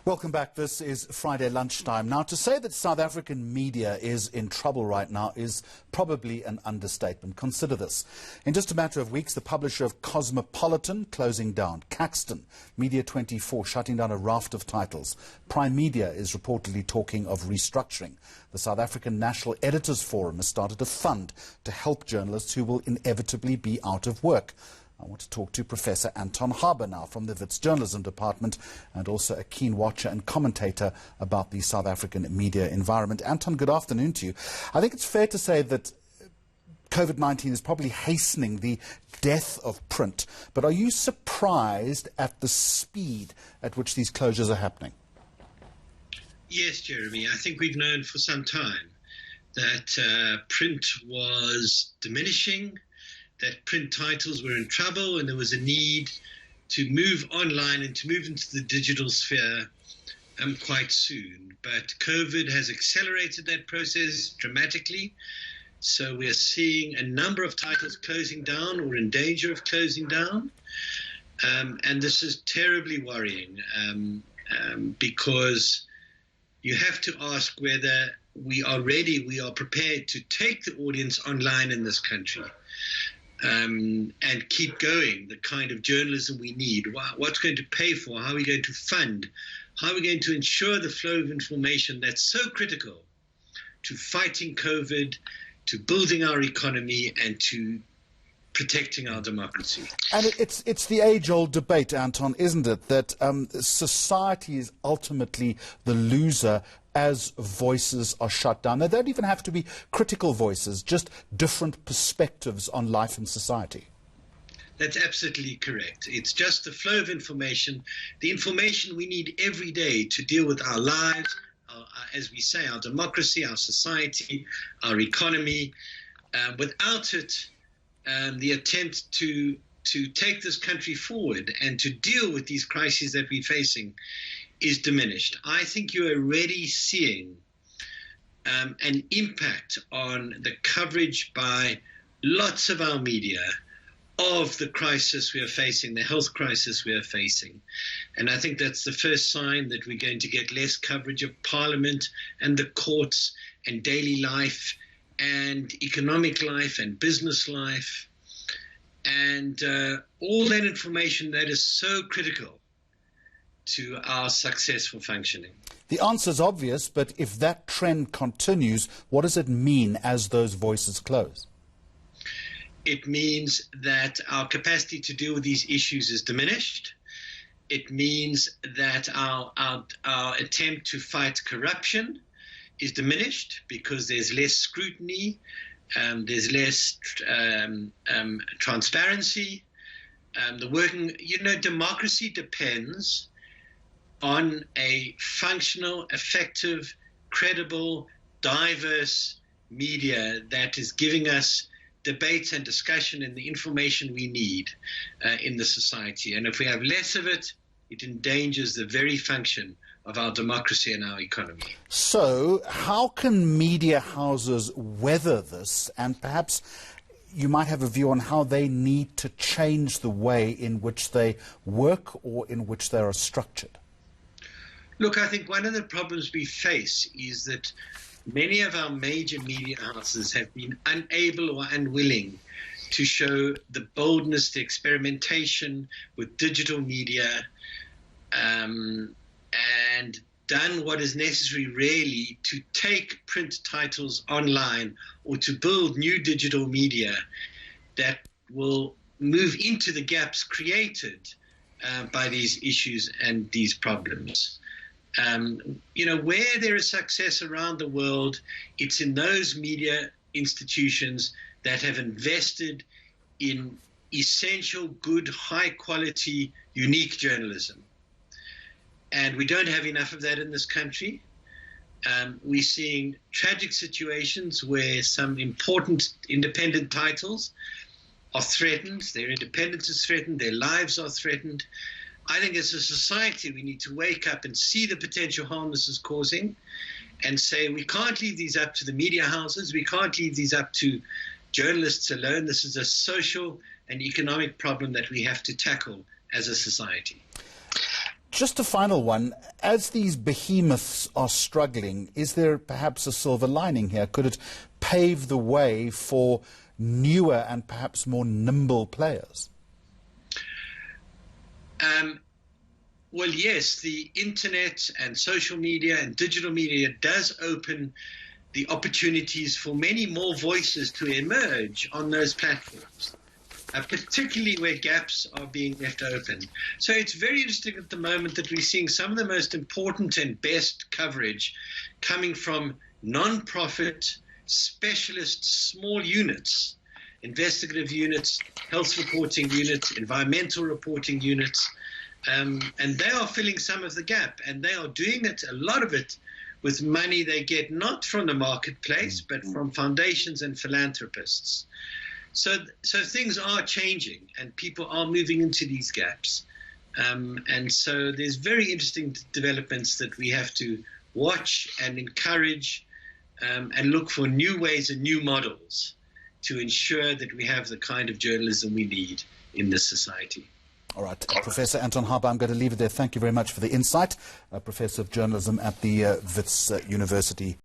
Welcome back. This is Friday lunchtime. Now, to say that South African media is in trouble right now is probably an understatement. Consider this. In just a matter of weeks, the publisher of Cosmopolitan closing down. Caxton, Media 24 shutting down a raft of titles. Primedia is reportedly talking of restructuring. The South African National Editors Forum has started a fund to help journalists who will inevitably be out of work. I want to talk to Professor Anton Harber now from the Wits journalism department, and also a keen watcher and commentator about the South African media environment. Anton, good afternoon to you. I think it's fair to say that COVID-19 is probably hastening the death of print, but are you surprised at the speed at which these closures are happening? Yes, Jeremy. I think we've known for some time that print was diminishing, that print titles were in trouble, and there was a need to move online and to move into the digital sphere quite soon. But COVID has accelerated that process dramatically. So we are seeing a number of titles closing down or in danger of closing down. And this is terribly worrying because you have to ask whether we are ready, we are prepared to take the audience online in this country. And keep going the kind of journalism we need. What's going to pay for? How are we going to fund? How are we going to ensure the flow of information that's so critical to fighting COVID, to building our economy, and to protecting our democracy? And it's the age-old debate, Anton, isn't it, that society is ultimately the loser as voices are shut down. They don't even have to be critical voices, just different perspectives on life and society. That's absolutely correct. It's just the flow of information, the information we need every day to deal with our lives, as we say, our democracy, our society, our economy. Without it, the attempt to take this country forward and to deal with these crises that we're facing is diminished. I think you're already seeing an impact on the coverage by lots of our media of the crisis we are facing, the health crisis we are facing. And I think that's the first sign that we're going to get less coverage of Parliament and the courts and daily life and economic life and business life and all that information that is so critical to our successful functioning. The answer is obvious, but if that trend continues, what does it mean as those voices close? It means that our capacity to deal with these issues is diminished. It means that our attempt to fight corruption is diminished because there's less scrutiny, there's less transparency. Democracy depends on a functional, effective, credible, diverse media that is giving us debates and discussion and the information we need in the society. And if we have less of it, it endangers the very function of our democracy and our economy. So how can media houses weather this? And perhaps you might have a view on how they need to change the way in which they work or in which they are structured. Look, I think one of the problems we face is that many of our major media houses have been unable or unwilling to show the boldness, the experimentation with digital media, and done what is necessary really to take print titles online or to build new digital media that will move into the gaps created by these issues and these problems. Where there is success around the world, it's in those media institutions that have invested in essential, good, high-quality, unique journalism. And we don't have enough of that in this country. We're seeing tragic situations where some important independent titles are threatened, their independence is threatened, their lives are threatened. I think as a society we need to wake up and see the potential harm this is causing and say we can't leave these up to the media houses, we can't leave these up to journalists alone. This is a social and economic problem that we have to tackle as a society. Just a final one. As these behemoths are struggling, is there perhaps a silver lining here? Could it pave the way for newer and perhaps more nimble players? Well, yes, the internet and social media and digital media does open the opportunities for many more voices to emerge on those platforms, particularly where gaps are being left open. So it's very interesting at the moment that we're seeing some of the most important and best coverage coming from non-profit, specialist, small units, investigative units, health reporting units, environmental reporting units, and they are filling some of the gap, and they are doing it, a lot of it, with money they get not from the marketplace, but from foundations and philanthropists. So things are changing, and people are moving into these gaps. And so there's very interesting developments that we have to watch and encourage, and look for new ways and new models to ensure that we have the kind of journalism we need in this society. All right. Professor Anton Harber, I'm going to leave it there. Thank you very much for the insight. Professor of Journalism at the Wits University.